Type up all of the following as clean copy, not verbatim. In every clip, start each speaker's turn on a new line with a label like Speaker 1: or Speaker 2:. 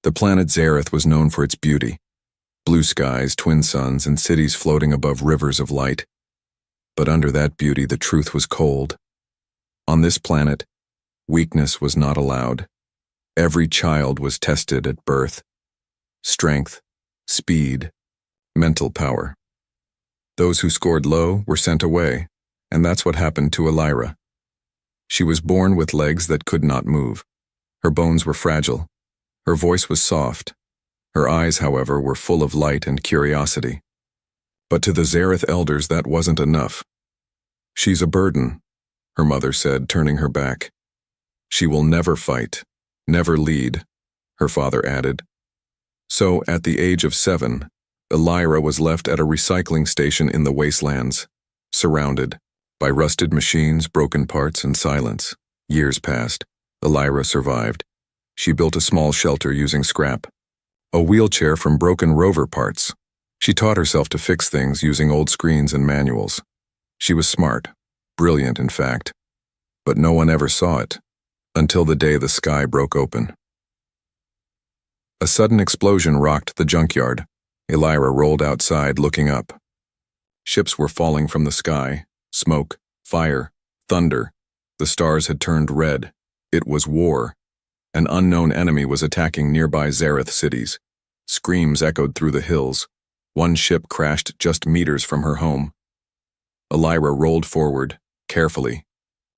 Speaker 1: The planet Zareth was known for its beauty. Blue skies, twin suns, and cities floating above rivers of light. But under that beauty, the truth was cold. On this planet, weakness was not allowed. Every child was tested at birth. Strength, speed, mental power. Those who scored low were sent away, and that's what happened to Elira. She was born with legs that could not move. Her bones were fragile. Her voice was soft. Her eyes, however, were full of light and curiosity. But to the Zareth elders, that wasn't enough. "She's a burden," her mother said, turning her back. "She will never fight, never lead," her father added. So, at the age of 7, Elira was left at a recycling station in the wastelands, surrounded by rusted machines, broken parts, and silence. Years passed. Elira survived. She built a small shelter using scrap. A wheelchair from broken rover parts. She taught herself to fix things using old screens and manuals. She was smart, brilliant in fact, but no one ever saw it, until the day the sky broke open. A sudden explosion rocked the junkyard. Elira rolled outside, looking up. Ships were falling from the sky. Smoke, fire, thunder. The stars had turned red. It was war. An unknown enemy was attacking nearby Zareth cities. Screams echoed through the hills. One ship crashed just meters from her home. Elira rolled forward, carefully.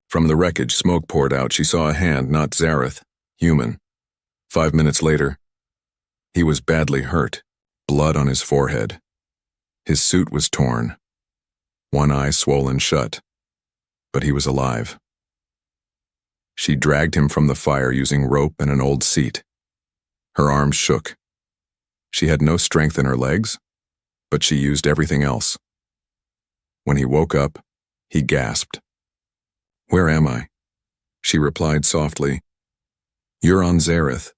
Speaker 1: From the wreckage, smoke poured out. She saw a hand, not Zareth, human. 5 minutes later, he was badly hurt, blood on his forehead. His suit was torn, one eye swollen shut, but he was alive. She dragged him from the fire using rope and an old seat. Her arms shook. She had no strength in her legs, but she used everything else. When he woke up, he gasped. "Where am I?" She replied softly, "You're on Zareth.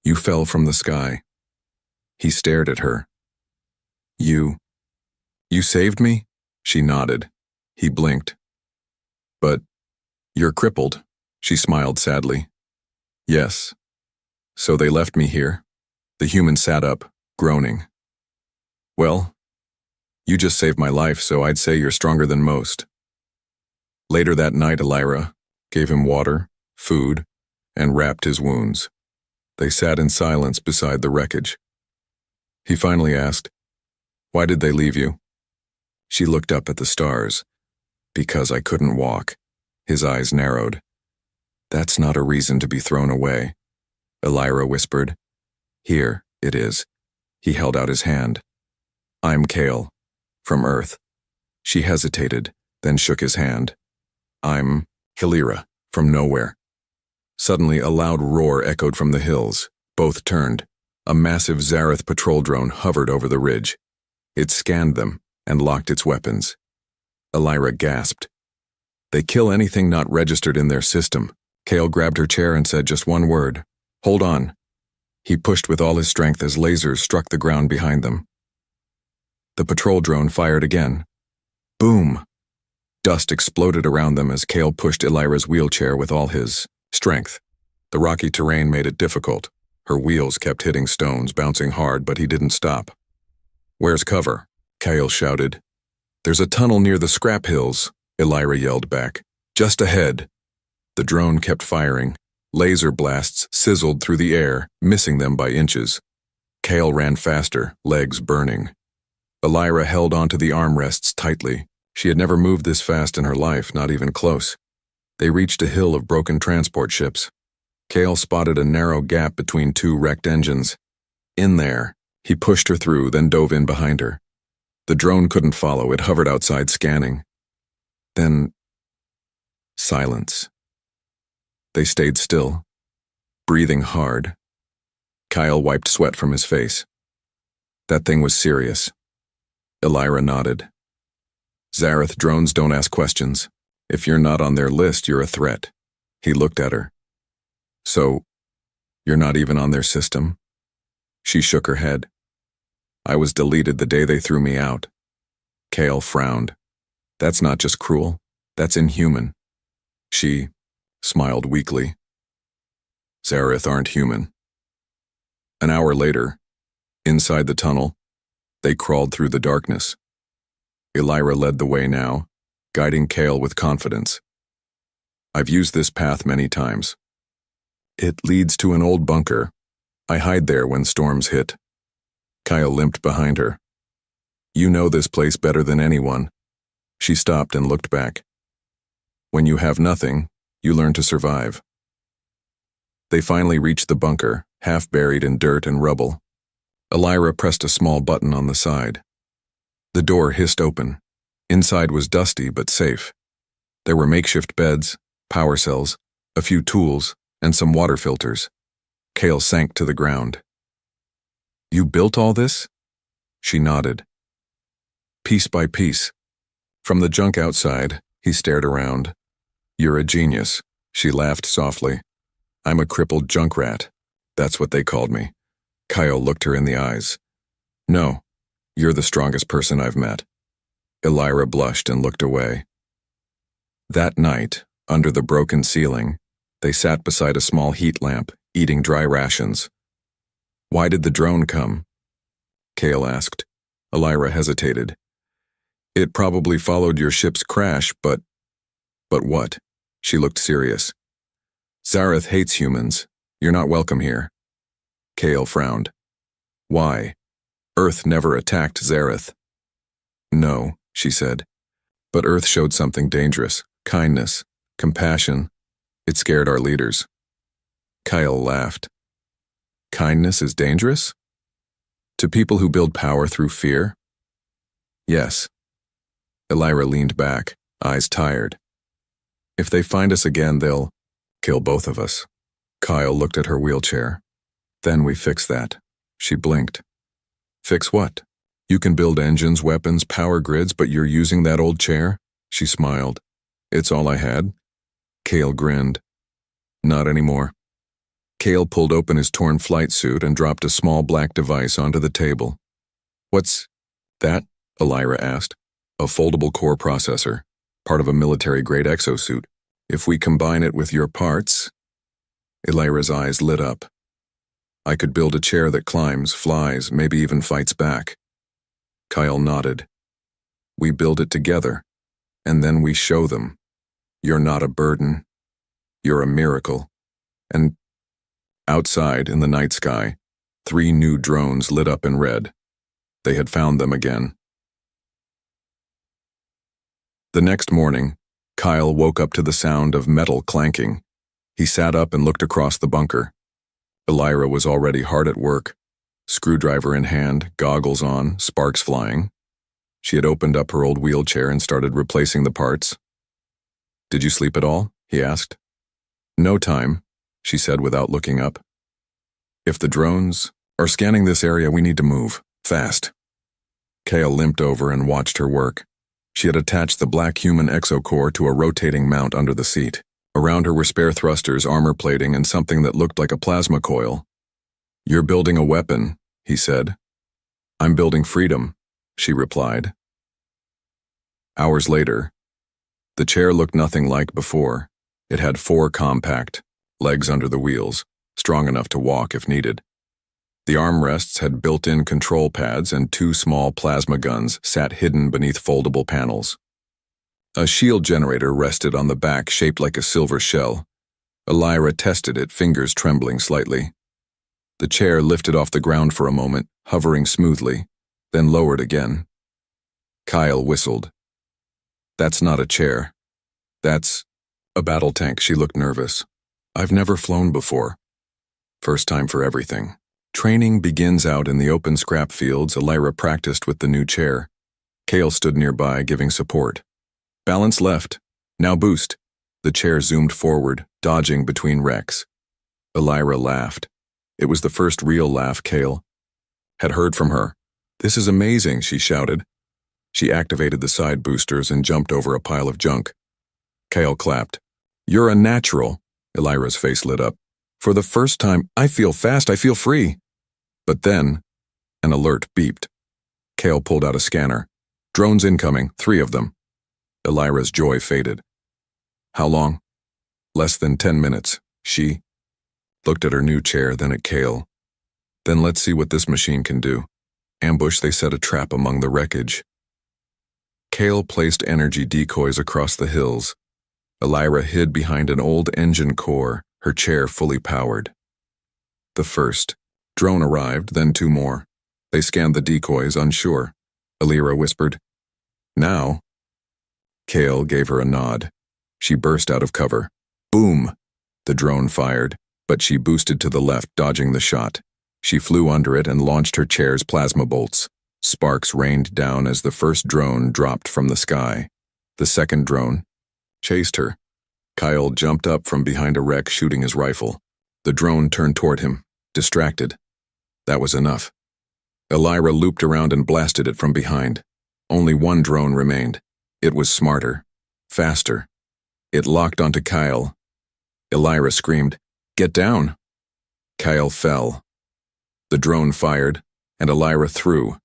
Speaker 1: You fell from the sky." He stared at her. You saved me?" She nodded. He blinked. "But you're crippled." She smiled sadly. "Yes. So they left me here." The human sat up, groaning. "Well, you just saved my life, so I'd say you're stronger than most." Later that night, Elira gave him water, food, and wrapped his wounds. They sat in silence beside the wreckage. He finally asked, "Why did they leave you?" She looked up at the stars. "Because I couldn't walk." His eyes narrowed. "That's not a reason to be thrown away," Elira whispered. "Here, it is." He held out his hand. "I'm Kale, from Earth." She hesitated, then shook his hand. "I'm Hilira, from nowhere." Suddenly, a loud roar echoed from the hills. Both turned. A massive Zareth patrol drone hovered over the ridge. It scanned them and locked its weapons. Elira gasped. "They kill anything not registered in their system." Kale grabbed her chair and said just one word. "Hold on." He pushed with all his strength as lasers struck the ground behind them. The patrol drone fired again. Boom! Dust exploded around them as Kale pushed Elira's wheelchair with all his strength. The rocky terrain made it difficult. Her wheels kept hitting stones, bouncing hard, but he didn't stop. "Where's cover?" Kale shouted. "There's a tunnel near the scrap hills," Elira yelled back. "Just ahead." The drone kept firing. Laser blasts sizzled through the air, missing them by inches. Kale ran faster, legs burning. Elira held onto the armrests tightly. She had never moved this fast in her life, not even close. They reached a hill of broken transport ships. Kale spotted a narrow gap between two wrecked engines. In there, he pushed her through, then dove in behind her. The drone couldn't follow. It hovered outside, scanning. Then, silence. They stayed still, breathing hard. Kyle wiped sweat from his face. That thing was serious. Elira nodded. "Zareth drones don't ask questions. If you're not on their list, you're a threat." He looked at her. "So, you're not even on their system?" She shook her head. "I was deleted the day they threw me out." Kale frowned. "That's not just cruel, that's inhuman." She smiled weakly. "Zareth aren't human." An hour later, inside the tunnel, they crawled through the darkness. Elira led the way now, guiding Kale with confidence. I've used this path many times. It leads to an old bunker. I hide there when storms hit. Kyle limped behind her. You know this place better than anyone. She stopped and looked back. When you have nothing, you learn to survive. They finally reached the bunker, half buried in dirt and rubble. Elira pressed a small button on the side. The door hissed open. Inside was dusty but safe. There were makeshift beds, power cells, a few tools, and some water filters. Kale sank to the ground. You built all this? She nodded. Piece by piece. From the junk outside, he stared around. You're a genius, she laughed softly. I'm a crippled junk rat. That's what they called me. Kyle looked her in the eyes. No, you're the strongest person I've met. Elira blushed and looked away. That night, under the broken ceiling, they sat beside a small heat lamp, eating dry rations. Why did the drone come? Kale asked. Elira hesitated. It probably followed your ship's crash, but what? She looked serious. Zareth hates humans. You're not welcome here. Kale frowned. Why? Earth never attacked Zareth. No, she said. But Earth showed something dangerous. Kindness. Compassion. It scared our leaders. Kyle laughed. Kindness is dangerous? To people who build power through fear? Yes. Elira leaned back, eyes tired. If they find us again, they'll kill both of us. Kyle looked at her wheelchair. Then we fix that. She blinked. Fix what? You can build engines, weapons, power grids, but you're using that old chair? She smiled. It's all I had. Kale grinned. Not anymore. Kale pulled open his torn flight suit and dropped a small black device onto the table. What's that? Elira asked. A foldable core processor, part of a military-grade exosuit. If we combine it with your parts... Elira's eyes lit up. I could build a chair that climbs, flies, maybe even fights back. Kyle nodded. We build it together, and then we show them. You're not a burden. You're a miracle. And outside, in the night sky, 3 new drones lit up in red. They had found them again. The next morning, Kyle woke up to the sound of metal clanking. He sat up and looked across the bunker. Elira was already hard at work, screwdriver in hand, goggles on, sparks flying. She had opened up her old wheelchair and started replacing the parts. Did you sleep at all? He asked. No time, she said without looking up. If the drones are scanning this area, we need to move, fast. Kale limped over and watched her work. She had attached the black human exocore to a rotating mount under the seat. Around her were spare thrusters, armor plating, and something that looked like a plasma coil. You're building a weapon, he said. I'm building freedom, she replied. Hours later, the chair looked nothing like before. It had 4 compact legs under the wheels, strong enough to walk if needed. The armrests had built-in control pads, and 2 small plasma guns sat hidden beneath foldable panels. A shield generator rested on the back, shaped like a silver shell. Elira tested it, fingers trembling slightly. The chair lifted off the ground for a moment, hovering smoothly, then lowered again. Kyle whistled. That's not a chair. That's a battle tank. She looked nervous. I've never flown before. First time for everything. Training begins out in the open scrap fields. Elira practiced with the new chair. Kale stood nearby, giving support. Balance left. Now boost. The chair zoomed forward, dodging between wrecks. Elira laughed. It was the first real laugh Kale had heard from her. This is amazing, she shouted. She activated the side boosters and jumped over a pile of junk. Kale clapped. You're a natural. Elira's face lit up. For the first time, I feel fast, I feel free. But then, an alert beeped. Kale pulled out a scanner. Drones incoming, 3 of them. Elira's joy faded. How long? Less than 10 minutes. She looked at her new chair, then at Kale. Then let's see what this machine can do. Ambush, they set a trap among the wreckage. Kale placed energy decoys across the hills. Elira hid behind an old engine core, her chair fully powered. The first drone arrived, then two more. They scanned the decoys, unsure. Elira whispered, "Now?" Kale gave her a nod. She burst out of cover. Boom! The drone fired, but she boosted to the left, dodging the shot. She flew under it and launched her chair's plasma bolts. Sparks rained down as the first drone dropped from the sky. The second drone chased her. Kyle jumped up from behind a wreck, shooting his rifle. The drone turned toward him, distracted. That was enough. Elira looped around and blasted it from behind. Only one drone remained. It was smarter, faster. It locked onto Kyle. Elira screamed, "Get down!" Kyle fell. The drone fired, and Elira threw,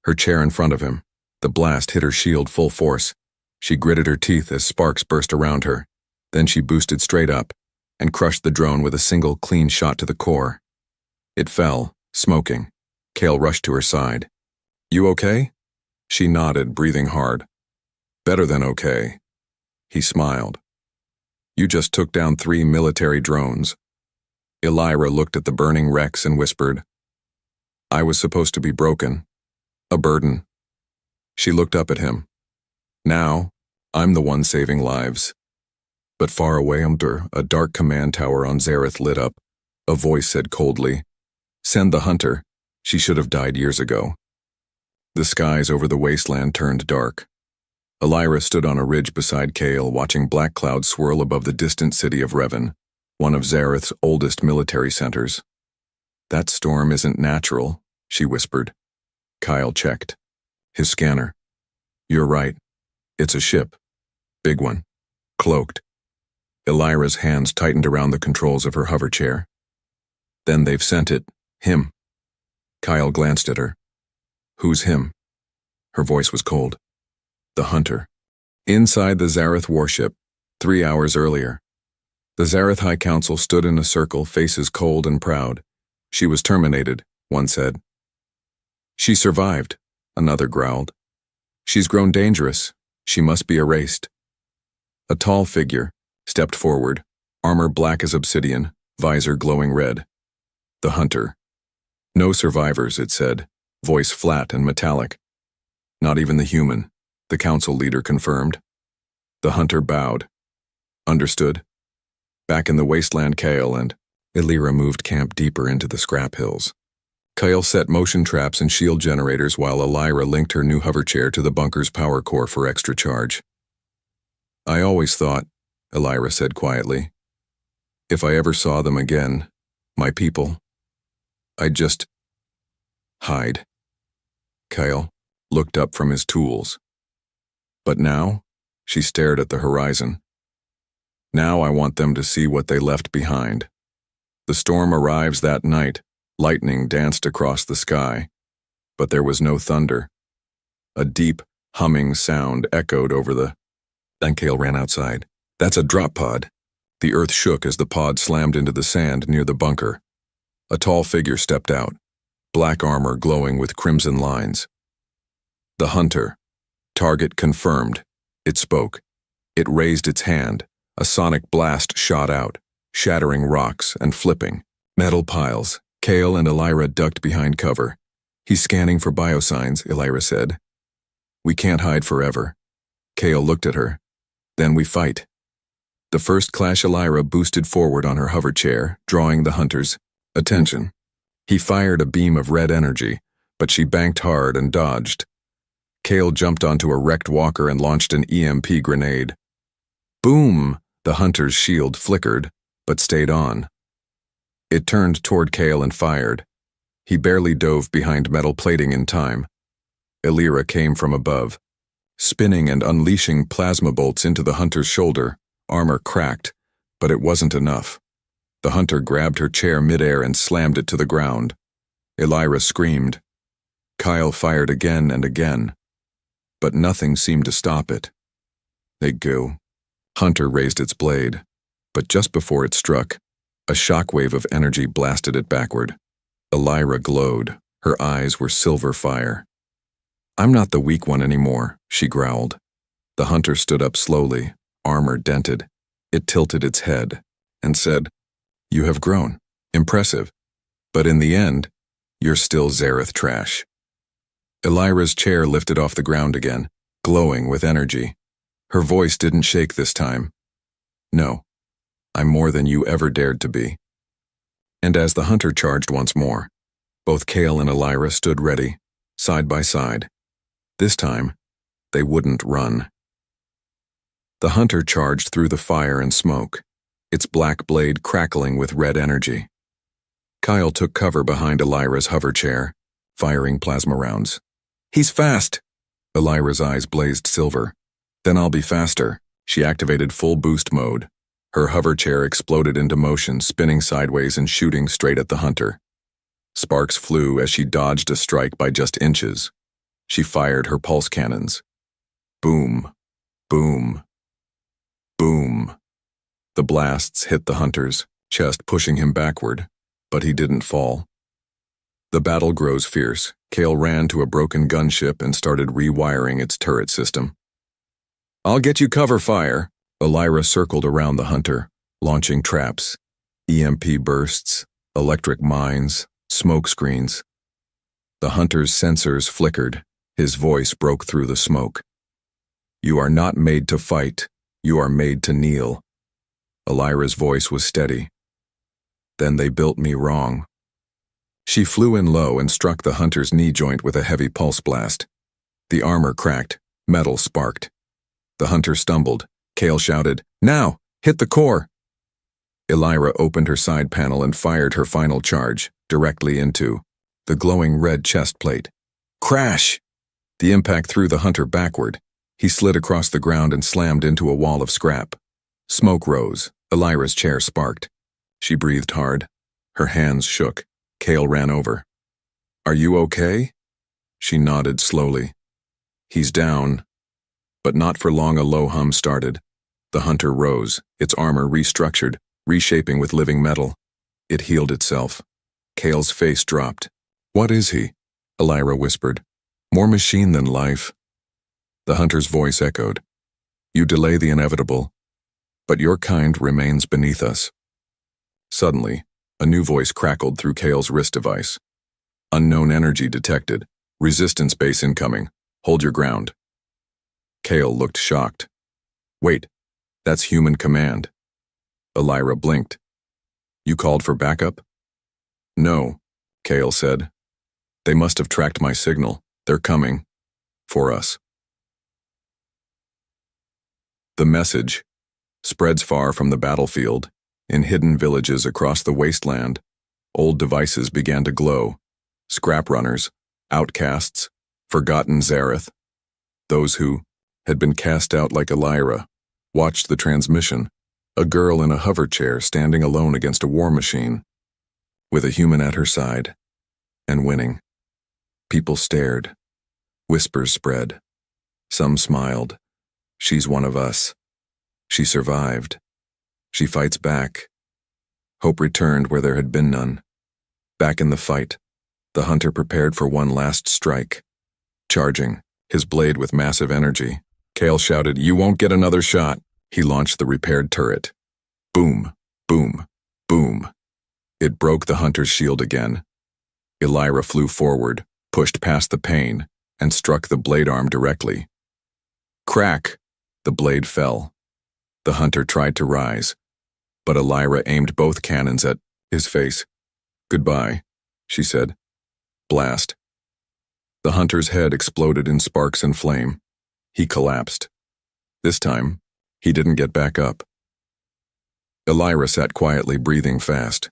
Speaker 1: her chair in front of him. The blast hit her shield full force. She gritted her teeth as sparks burst around her. Then she boosted straight up and crushed the drone with a single clean shot to the core. It fell, smoking. Kale rushed to her side. "You okay?" She nodded, breathing hard. "Better than okay." He smiled. "You just took down 3 military drones." Elira looked at the burning wrecks and whispered, "I was supposed to be broken. A burden." She looked up at him. "Now, I'm the one saving lives." But far away under a dark command tower on Zareth lit up. A voice said coldly, "Send the hunter. She should have died years ago." The skies over the wasteland turned dark. Elira stood on a ridge beside Kale, watching black clouds swirl above the distant city of Revan, one of Zareth's oldest military centers. "That storm isn't natural," she whispered. Kyle checked. His scanner. "You're right. It's a ship. Big one. Cloaked." Elira's hands tightened around the controls of her hover chair. "Then they've sent it. Him." Kyle glanced at her. "Who's him?" Her voice was cold. "The hunter." Inside the Zareth warship, 3 hours earlier. The Zareth High Council stood in a circle, faces cold and proud. "She was terminated," one said. "She survived," another growled. "She's grown dangerous. She must be erased." A tall figure stepped forward, armor black as obsidian, visor glowing red. "The hunter." "No survivors," it said, voice flat and metallic. "Not even the human," the council leader confirmed. The hunter bowed. "Understood." Back in the wasteland, Kale and Elira moved camp deeper into the scrap hills. Kale set motion traps and shield generators while Elira linked her new hover chair to the bunker's power core for extra charge. "I always thought," Elira said quietly, "if I ever saw them again, my people, I'd just hide." Kyle looked up from his tools. "But now?" She stared at the horizon. "Now I want them to see what they left behind." The storm arrives that night. Lightning danced across the sky, but there was no thunder. A deep, humming sound echoed over the... Then Kale ran outside. "That's a drop pod." The earth shook as the pod slammed into the sand near the bunker. A tall figure stepped out, black armor glowing with crimson lines. "The hunter. Target confirmed." It spoke. It raised its hand. A sonic blast shot out, shattering rocks and flipping metal piles. Kale and Elira ducked behind cover. "He's scanning for biosigns," Elira said. "We can't hide forever." Kale looked at her. "Then we fight." The first clash, Elira boosted forward on her hover chair, drawing the hunter's attention. He fired a beam of red energy, but she banked hard and dodged. Kale jumped onto a wrecked walker and launched an EMP grenade. Boom! The hunter's shield flickered, but stayed on. It turned toward Kale and fired. He barely dove behind metal plating in time. Elira came from above, spinning and unleashing plasma bolts into the hunter's shoulder. Armor cracked, but it wasn't enough. The hunter grabbed her chair midair and slammed it to the ground. Elira screamed. Kyle fired again and again, but nothing seemed to stop it. They go. Hunter raised its blade, but just before it struck, a shockwave of energy blasted it backward. Elira glowed. Her eyes were silver fire. "I'm not the weak one anymore," she growled. The hunter stood up slowly, armor dented. It tilted its head and said, "You have grown. Impressive. But in the end, you're still Zareth trash." Elira's chair lifted off the ground again, glowing with energy. Her voice didn't shake this time. "No, I'm more than you ever dared to be." And as the hunter charged once more, both Kale and Elira stood ready, side by side. This time, they wouldn't run. The hunter charged through the fire and smoke, its black blade crackling with red energy. Kyle took cover behind Elira's hover chair, firing plasma rounds. "He's fast!" Elira's eyes blazed silver. "Then I'll be faster." She activated full boost mode. Her hover chair exploded into motion, spinning sideways and shooting straight at the hunter. Sparks flew as she dodged a strike by just inches. She fired her pulse cannons. Boom, boom, boom. The blasts hit the hunter's chest, pushing him backward, but he didn't fall. The battle grows fierce. Kale ran to a broken gunship and started rewiring its turret system. "I'll get you cover fire." Elira circled around the hunter, launching traps, EMP bursts, electric mines, smoke screens. The hunter's sensors flickered. His voice broke through the smoke. "You are not made to fight. You are made to kneel." Elira's voice was steady. "Then they built me wrong." She flew in low and struck the hunter's knee joint with a heavy pulse blast. The armor cracked, metal sparked. The hunter stumbled. Kale shouted, "Now! Hit the core!" Elira opened her side panel and fired her final charge, directly into the glowing red chest plate. Crash! The impact threw the hunter backward. He slid across the ground and slammed into a wall of scrap. Smoke rose. Elira's chair sparked. She breathed hard. Her hands shook. Kale ran over. "Are you okay?" She nodded slowly. "He's down." But not for long. A low hum started. The hunter rose, its armor restructured, reshaping with living metal. It healed itself. Kale's face dropped. "What is he?" Elira whispered. "More machine than life." The hunter's voice echoed. "You delay the inevitable, but your kind remains beneath us." Suddenly, a new voice crackled through Kale's wrist device. "Unknown energy detected. Resistance base incoming. Hold your ground." Kale looked shocked. "Wait, that's human command." Elira blinked. "You called for backup?" "No," Kale said. "They must have tracked my signal. They're coming. For us." The message spreads far from the battlefield. In hidden villages across the wasteland, old devices began to glow. Scrap runners, outcasts, forgotten Zareth. Those who had been cast out like Elira watched the transmission, a girl in a hover chair standing alone against a war machine, with a human at her side, and winning. People stared. Whispers spread. Some smiled. "She's one of us. She survived. She fights back." Hope returned where there had been none. Back in the fight, the hunter prepared for one last strike. Charging, his blade with massive energy, Kale shouted, "You won't get another shot." He launched the repaired turret. Boom, boom, boom. It broke the hunter's shield again. Elira flew forward, pushed past the pain, and struck the blade arm directly. Crack! The blade fell. The hunter tried to rise, but Elira aimed both cannons at his face. "Goodbye," she said. Blast. The hunter's head exploded in sparks and flame. He collapsed. This time, he didn't get back up. Elira sat quietly, breathing fast.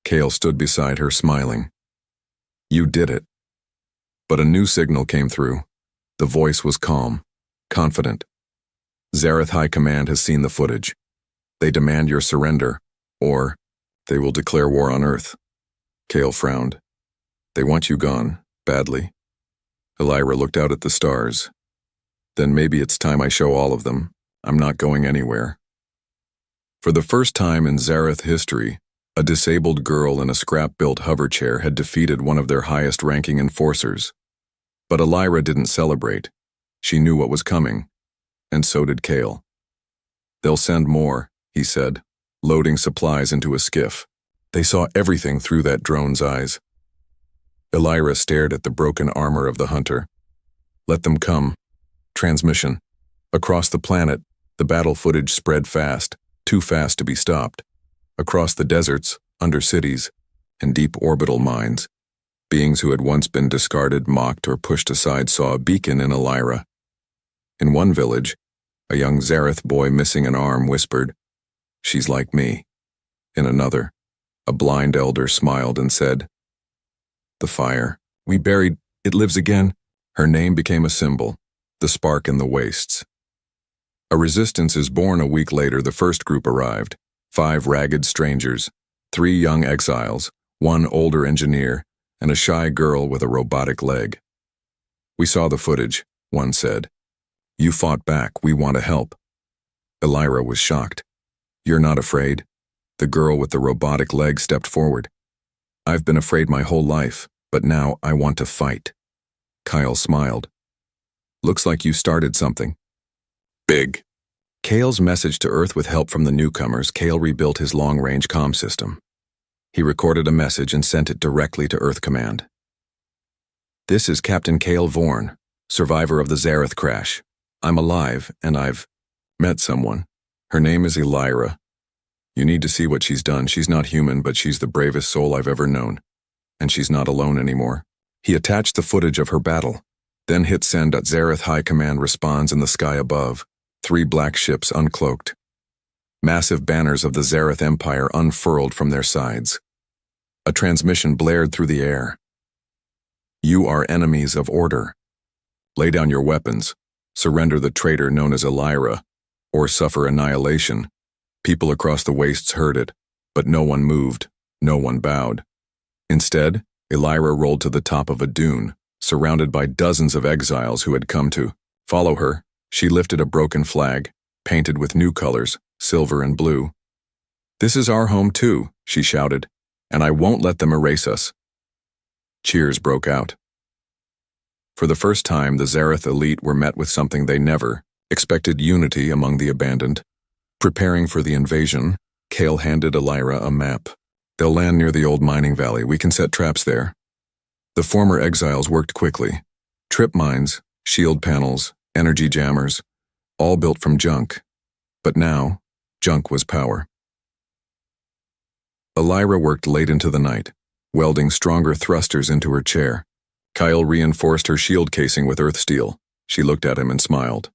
Speaker 1: Kale stood beside her, smiling. "You did it." But a new signal came through. The voice was calm, confident. "Zareth High Command has seen the footage. They demand your surrender, or they will declare war on Earth." Kale frowned. "They want you gone, badly." Elira looked out at the stars. "Then maybe it's time I show all of them. I'm not going anywhere." For the first time in Zareth history, A disabled girl in a scrap-built hover chair had defeated one of their highest-ranking enforcers. But Elira didn't celebrate. She knew what was coming, and so did Kale. "They'll send more," he said, loading supplies into a skiff. They saw everything through that drone's eyes. Elira stared at the broken armor of the hunter. "Let them come." Transmission. Across the planet, the battle footage spread fast, too fast to be stopped. Across the deserts, under cities, and deep orbital mines, beings who had once been discarded, mocked, or pushed aside saw a beacon in Elira. In one village, a young Zareth boy missing an arm whispered, "She's like me." In another, a blind elder smiled and said, "The fire. We buried. It lives again." Her name became a symbol, the spark in the wastes. A resistance is born. A week later, the first group arrived. 5 ragged strangers, 3 young exiles, 1 older engineer, and a shy girl with a robotic leg. "We saw the footage," one said. "You fought back. We want to help." Elira was shocked. "You're not afraid?" The girl with the robotic leg stepped forward. "I've been afraid my whole life, but now I want to fight." Kyle smiled. "Looks like you started something big." Kale's message to Earth with help from the newcomers. Kale rebuilt his long-range comm system. He recorded a message and sent it directly to Earth Command. "This is Captain Kale Vorn, survivor of the Zareth crash. I'm alive, and I've met someone. Her name is Elira. You need to see what she's done. She's not human, but she's the bravest soul I've ever known. And she's not alone anymore." He attached the footage of her battle, then hit send. Zareth High Command responds in the sky above. 3 black ships uncloaked. Massive banners of the Zareth Empire unfurled from their sides. A transmission blared through the air. "You are enemies of order. Lay down your weapons, surrender the traitor known as Elira, or suffer annihilation." People across the wastes heard it, but no one moved, no one bowed. Instead, Elira rolled to the top of a dune, surrounded by dozens of exiles who had come to follow her. She lifted a broken flag, painted with new colors, silver and blue. "This is our home too," she shouted, "and I won't let them erase us." Cheers broke out. For the first time, the Zareth elite were met with something they never expected: unity among the abandoned. Preparing for the invasion, Kale handed Elira a map. "They'll land near the old mining valley. We can set traps there." The former exiles worked quickly. Trip mines, shield panels, energy jammers, all built from junk. But now, junk was power. Elira worked late into the night, welding stronger thrusters into her chair. Kyle reinforced her shield casing with earth steel. She looked at him and smiled.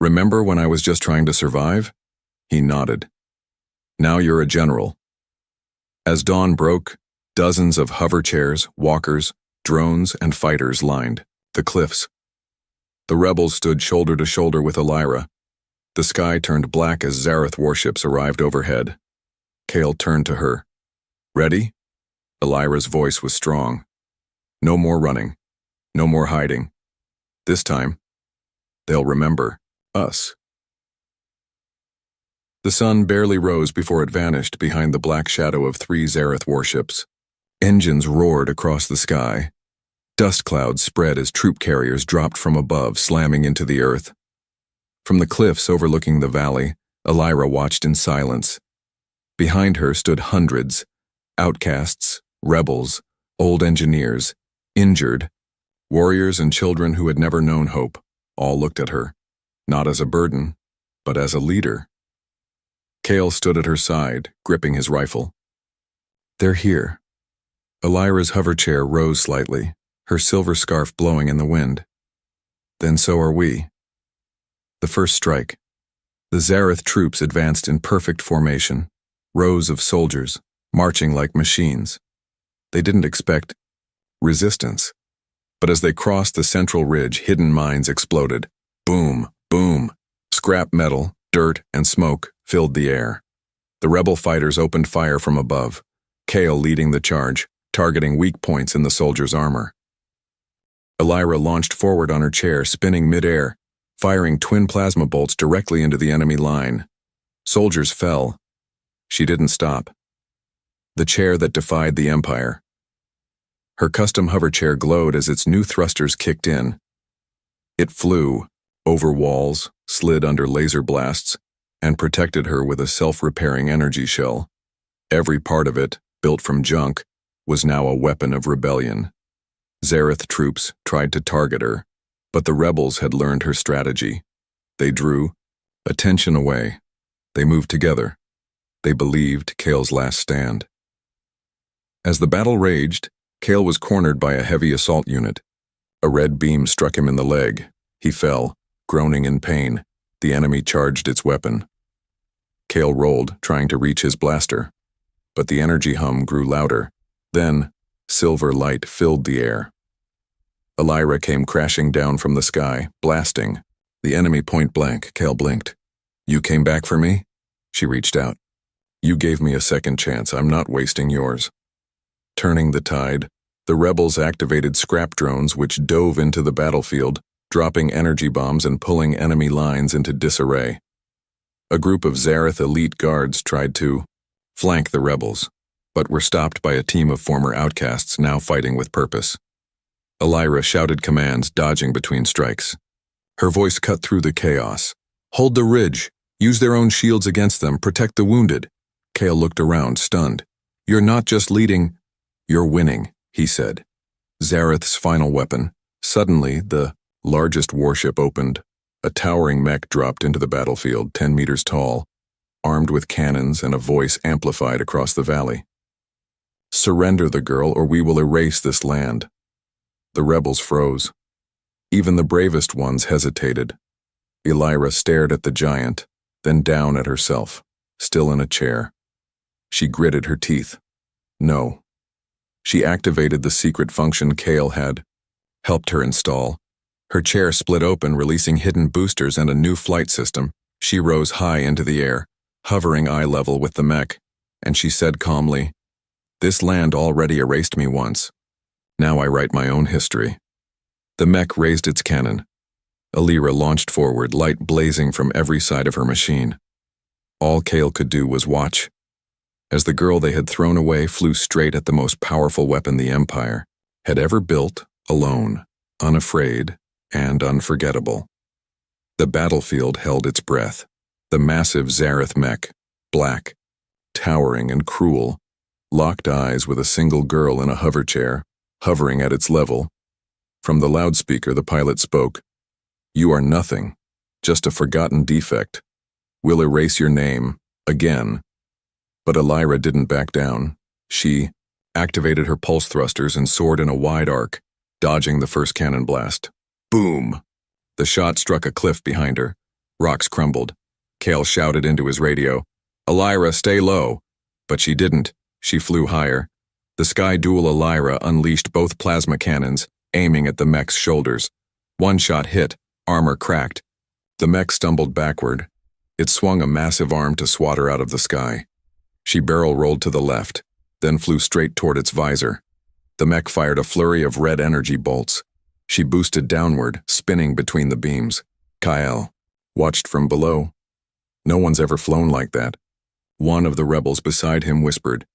Speaker 1: "Remember when I was just trying to survive?" He nodded. "Now you're a general." As dawn broke, dozens of hover chairs, walkers, drones, and fighters lined the cliffs. The rebels stood shoulder to shoulder with Elira. The sky turned black as Zareth warships arrived overhead. Kale turned to her. "Ready?" Elira's voice was strong. "No more running. No more hiding. This time, they'll remember us." The sun barely rose before it vanished behind the black shadow of 3 Zareth warships. Engines roared across the sky. Dust clouds spread as troop carriers dropped from above, slamming into the earth. From the cliffs overlooking the valley, Elira watched in silence. Behind her stood hundreds, outcasts, rebels, old engineers, injured, warriors and children who had never known hope. All looked at her, not as a burden, but as a leader. Kale stood at her side, gripping his rifle. "They're here." Elira's hover chair rose slightly, her silver scarf blowing in the wind. "Then so are we." The first strike. The Zareth troops advanced in perfect formation, rows of soldiers, marching like machines. They didn't expect resistance. But as they crossed the central ridge, hidden mines exploded. Boom, boom. Scrap metal, dirt, and smoke filled the air. The rebel fighters opened fire from above, Kale leading the charge, targeting weak points in the soldiers' armor. Elira launched forward on her chair, spinning mid-air, firing twin plasma bolts directly into the enemy line. Soldiers fell. She didn't stop. the chair that defied the Empire. Her custom hover chair glowed as its new thrusters kicked in. It flew, over walls, slid under laser blasts, and protected her with a self-repairing energy shell. Every part of it, built from junk, was now a weapon of rebellion. Zareth troops tried to target her, but the rebels had learned her strategy. They drew attention away. They moved together. They believed Kale's last stand. As the battle raged, Kale was cornered by a heavy assault unit. A red beam struck him in the leg. He fell, groaning in pain. The enemy charged its weapon. Kale rolled, trying to reach his blaster. But the energy hum grew louder. Then, silver light filled the air. Elira came crashing down from the sky, blasting. The enemy point blank. Kale blinked. "You came back for me?" She reached out. "You gave me a second chance. I'm not wasting yours." Turning the tide, the rebels activated scrap drones which dove into the battlefield, dropping energy bombs and pulling enemy lines into disarray. A group of Zareth elite guards tried to flank the rebels, but were stopped by a team of former outcasts now fighting with purpose. Elira shouted commands, dodging between strikes. Her voice cut through the chaos. "Hold the ridge. Use their own shields against them. Protect the wounded." Kale looked around, stunned. "You're not just leading, you're winning," he said. Zareth's final weapon. Suddenly, the largest warship opened. A towering mech dropped into the battlefield, 10 meters tall, armed with cannons and a voice amplified across the valley. "Surrender the girl, or we will erase this land." The rebels froze. Even the bravest ones hesitated. Elira stared at the giant, then down at herself, still in a chair. She gritted her teeth. No. She activated the secret function Kale had helped her install. Her chair split open, releasing hidden boosters and a new flight system. She rose high into the air, hovering eye level with the mech, and she said calmly, "This land already erased me once. Now I write my own history." The mech raised its cannon. Elira launched forward, light blazing from every side of her machine. All Kale could do was watch, as the girl they had thrown away flew straight at the most powerful weapon the Empire had ever built, alone, unafraid, and unforgettable. The battlefield held its breath. The massive Zareth mech, black, towering and cruel, locked eyes with a single girl in a hover chair, hovering at its level. From the loudspeaker, the pilot spoke, "You are nothing, just a forgotten defect. We'll erase your name, again." But Elira didn't back down. She activated her pulse thrusters and soared in a wide arc, dodging the first cannon blast. Boom! The shot struck a cliff behind her. Rocks crumbled. Kale shouted into his radio, "Elira, stay low." But she didn't. She flew higher. The Sky Duel Elira unleashed both plasma cannons, aiming at the mech's shoulders. One shot hit, armor cracked. The mech stumbled backward. It swung a massive arm to swat her out of the sky. She barrel rolled to the left, then flew straight toward its visor. The mech fired a flurry of red energy bolts. She boosted downward, spinning between the beams. Kyle watched from below. No one's ever flown like that. One of the rebels beside him whispered,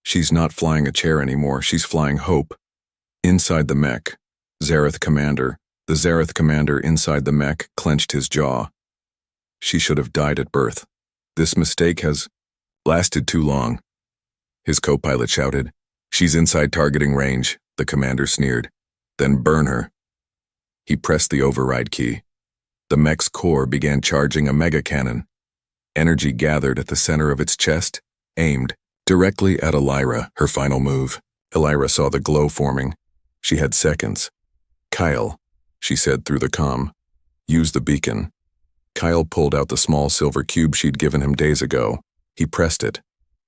Speaker 1: "She's not flying a chair anymore, she's flying hope." Inside the mech, the Zareth commander inside the mech clenched his jaw. She should have died at birth. This mistake has lasted too long. His co-pilot shouted, "She's inside targeting range," the commander sneered. "Then burn her." He pressed the override key. The mech's core began charging a mega cannon. Energy gathered at the center of its chest, aimed directly at Elira, her final move. Elira saw the glow forming. She had seconds. "Kyle," she said through the comm, "use the beacon." Kyle pulled out the small silver cube she'd given him days ago. He pressed it.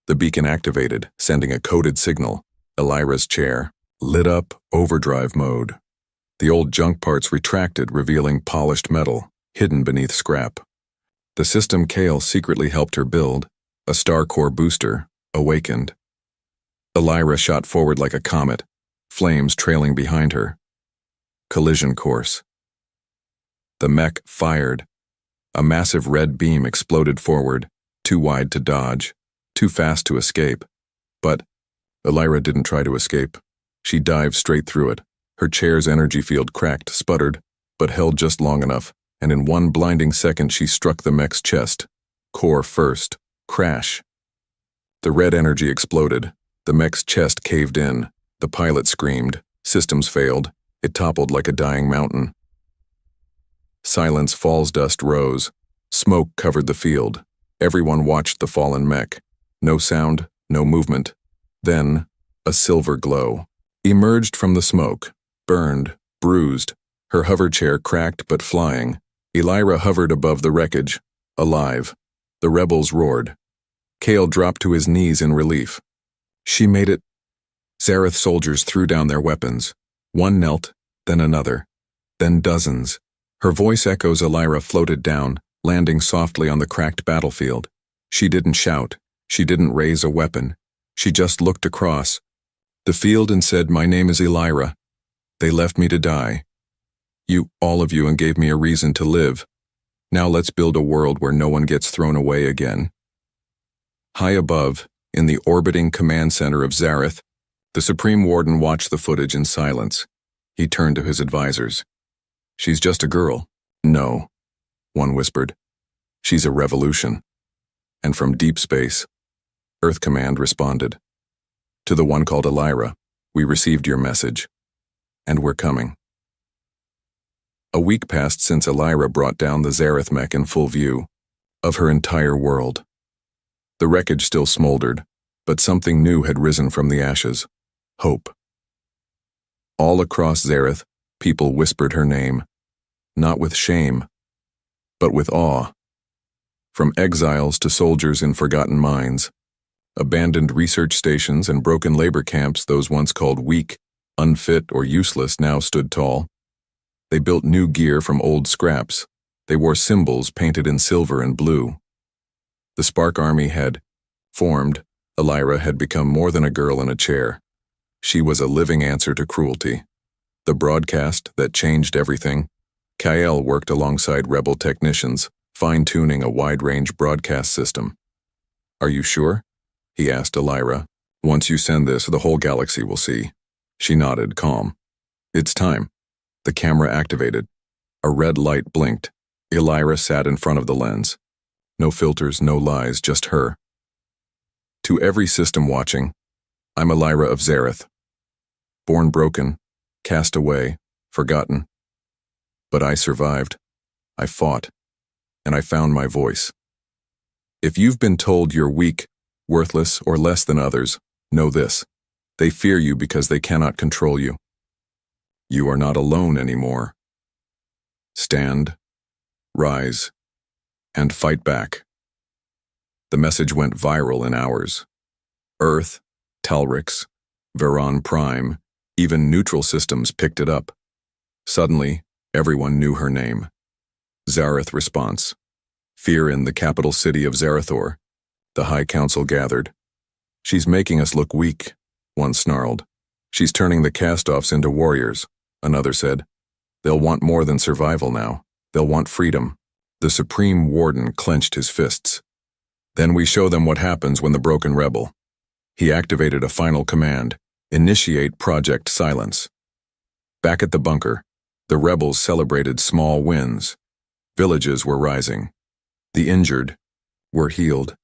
Speaker 1: The beacon activated, sending a coded signal. Elira's chair lit up overdrive mode. The old junk parts retracted, revealing polished metal, hidden beneath scrap. The system Kale secretly helped her build, a star core booster, awakened. Elira shot forward like a comet, flames trailing behind her. Collision course. The mech fired. A massive red beam exploded forward, too wide to dodge, too fast to escape. But Elira didn't try to escape. She dived straight through it. Her chair's energy field cracked, sputtered, but held just long enough, and in one blinding second she struck the mech's chest. Core first. Crash. The red energy exploded. The mech's chest caved in. The pilot screamed. Systems failed. It toppled like a dying mountain. Silence falls dust rose. Smoke covered the field. Everyone watched the fallen mech. No sound, no movement. Then, a silver glow emerged from the smoke, burned, bruised. Her hover chair cracked but flying. Elira hovered above the wreckage, alive. The rebels roared. Kale dropped to his knees in relief. She made it. Zareth soldiers threw down their weapons. One knelt, then another, then dozens. Her voice echoes. Elira floated down, landing softly on the cracked battlefield. She didn't shout. She didn't raise a weapon. She just looked across the field and said, "My name is Elira. They left me to die. You, all of you, and gave me a reason to live. Now let's build a world where no one gets thrown away again." High above, in the orbiting command center of Zareth, the Supreme Warden watched the footage in silence. He turned to his advisors. "She's just a girl." "No," one whispered. "She's a revolution." And from deep space, Earth Command responded. "To the one called Elira, we received your message, and we're coming." A week passed since Elira brought down the Zareth mech in full view of her entire world. The wreckage still smoldered, but something new had risen from the ashes. Hope. All across Zareth, people whispered her name, not with shame, but with awe. From exiles to soldiers in forgotten mines, abandoned research stations and broken labor camps, those once called weak, unfit, or useless now stood tall. They built new gear from old scraps. They wore symbols painted in silver and blue. The Spark Army had formed. Elira had become more than a girl in a chair. She was a living answer to cruelty. The broadcast that changed everything. Kael worked alongside rebel technicians, fine-tuning a wide-range broadcast system. "Are you sure?" he asked Elira. "Once you send this, the whole galaxy will see." She nodded, calm. "It's time." The camera activated. A red light blinked. Elira sat in front of the lens. No filters, no lies, just her. "To every system watching, I'm Elira of Zareth. Born broken, cast away, forgotten. But I survived. I fought. And I found my voice. If you've been told you're weak, worthless, or less than others, know this. They fear you because they cannot control you. You are not alone anymore. Stand, rise, and fight back." The message went viral in hours. Earth, Talrix, Veron Prime, even neutral systems picked it up. Suddenly, everyone knew her name. Zareth response. Fear in the capital city of Zarathor. The High Council gathered. "She's making us look weak," one snarled. "She's turning the cast-offs into warriors," another said. "They'll want more than survival now. They'll want freedom." The Supreme Warden clenched his fists. "Then we show them what happens when the broken rebel." He activated a final command. Initiate Project Silence. Back at the bunker, the rebels celebrated small wins. Villages were rising. The injured were healed.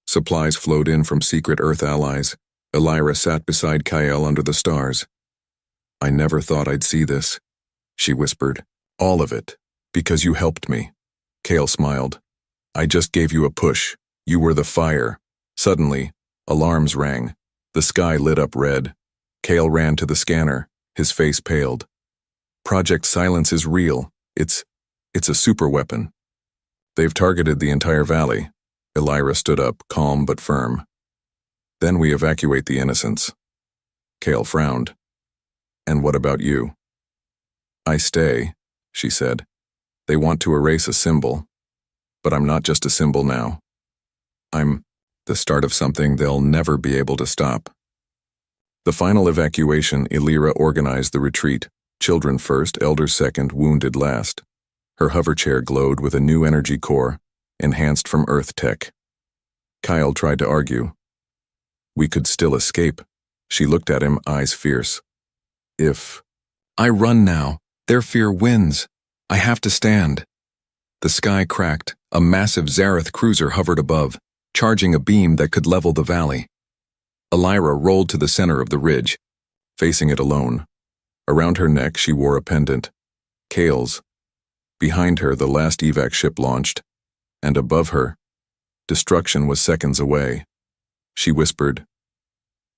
Speaker 1: Supplies flowed in from secret Earth allies. Elira sat beside Kael under the stars. "I never thought I'd see this," she whispered. "All of it, because you helped me." Kael smiled. "I just gave you a push. You were the fire." Suddenly, alarms rang. The sky lit up red. Kael ran to the scanner. His face paled. "Project Silence is real. It's a superweapon. They've targeted the entire valley." Elira stood up, calm but firm. "Then we evacuate the innocents." Kael frowned. "And what about you?" "I stay," she said. "They want to erase a symbol. But I'm not just a symbol now. I'm the start of something they'll never be able to stop." The final evacuation, Elira organized the retreat. Children first, elders second, wounded last. Her hover chair glowed with a new energy core, enhanced from Earth tech. Kyle tried to argue. "We could still escape." She looked at him, eyes fierce. If I run now, their fear wins. I have to stand. The sky cracked. A massive Zareth cruiser hovered above, charging a beam that could level the valley. Elira rolled to the center of the ridge, facing it alone. Around her neck she wore a pendant. Kale's. Behind her the last evac ship launched, and above her, destruction was seconds away. She whispered,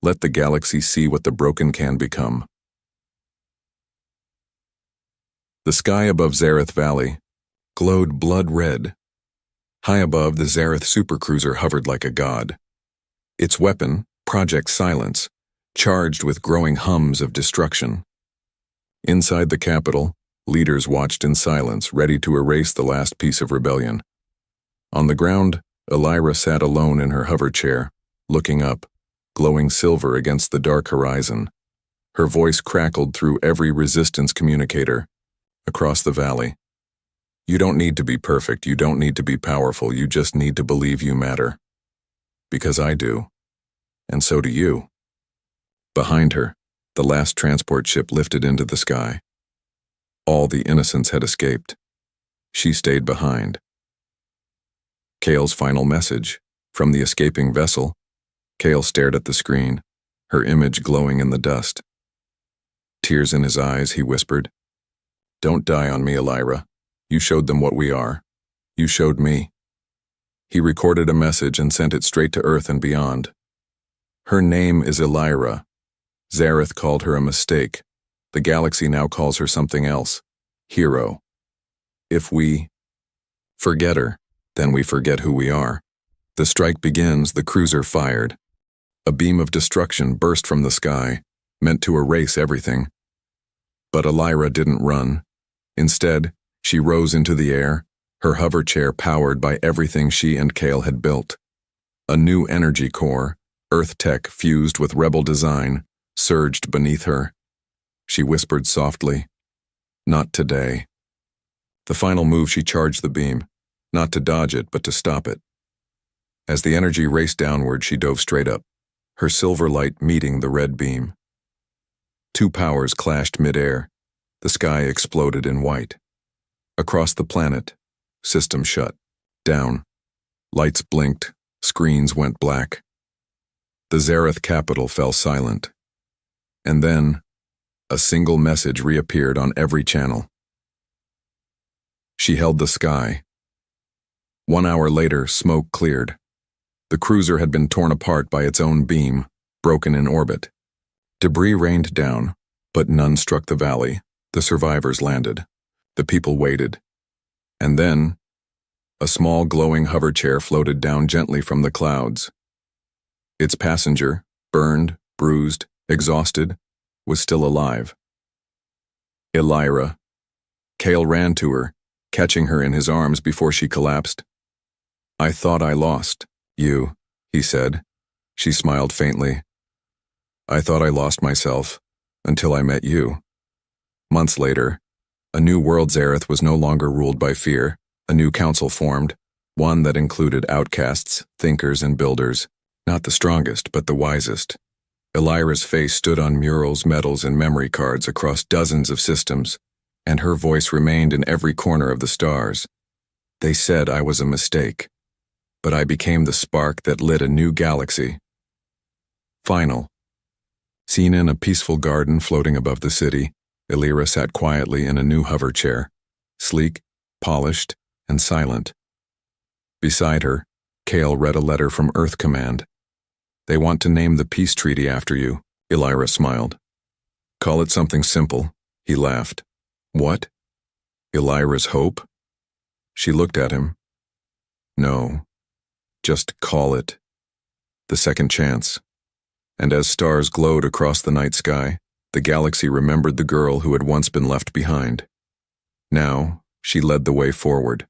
Speaker 1: "Let the galaxy see what the broken can become." The sky above Zareth Valley glowed blood red. High above, the Zareth supercruiser hovered like a god. Its weapon, Project Silence, charged with growing hums of destruction. Inside the capital, leaders watched in silence, ready to erase the last piece of rebellion. On the ground, Elira sat alone in her hover chair, looking up, glowing silver against the dark horizon. Her voice crackled through every resistance communicator across the valley. You don't need to be perfect, you don't need to be powerful, you just need to believe you matter. Because I do. And so do you. Behind her, the last transport ship lifted into the sky. All the innocents had escaped. She stayed behind. Kale's final message. From the escaping vessel, Kale stared at the screen, her image glowing in the dust. Tears in his eyes, he whispered, "Don't die on me, Elira. You showed them what we are. You showed me." He recorded a message and sent it straight to Earth and beyond. Her name is Elira. Zareth called her a mistake. The galaxy now calls her something else. Hero. If we forget her, then we forget who we are. The strike begins, the cruiser fired. A beam of destruction burst from the sky, meant to erase everything. But Elira didn't run. Instead, she rose into the air, her hover chair powered by everything she and Kale had built. A new energy core, Earth tech fused with rebel design, surged beneath her. She whispered softly, "Not today." The final move, she charged the beam, not to dodge it, but to stop it. As the energy raced downward, she dove straight up, her silver light meeting the red beam. Two powers clashed midair. The sky exploded in white. Across the planet, system shut down. Lights blinked, screens went black. The Zareth capital fell silent. And then, a single message reappeared on every channel. She held the sky. 1 hour later, smoke cleared. The cruiser had been torn apart by its own beam, broken in orbit. Debris rained down, but none struck the valley. The survivors landed. The people waited. And then, a small glowing hover chair floated down gently from the clouds. Its passenger, burned, bruised, exhausted, was still alive. Elira. Kale ran to her, catching her in his arms before she collapsed. "I thought I lost you," he said. She smiled faintly. "I thought I lost myself, until I met you." Months later, a new world Zareth was no longer ruled by fear. A new council formed, one that included outcasts, thinkers, and builders, not the strongest, but the wisest. Elira's face stood on murals, medals, and memory cards across dozens of systems, and her voice remained in every corner of the stars. They said I was a mistake, but I became the spark that lit a new galaxy. Final. Seen in a peaceful garden floating above the city, Elira sat quietly in a new hover chair, sleek, polished, and silent. Beside her, Kale read a letter from Earth Command. "They want to name the peace treaty after you," Elira smiled. "Call it something simple," he laughed. "What? Elira's hope?" She looked at him. "No, just call it the second chance." And as stars glowed across the night sky, the galaxy remembered the girl who had once been left behind. Now, she led the way forward.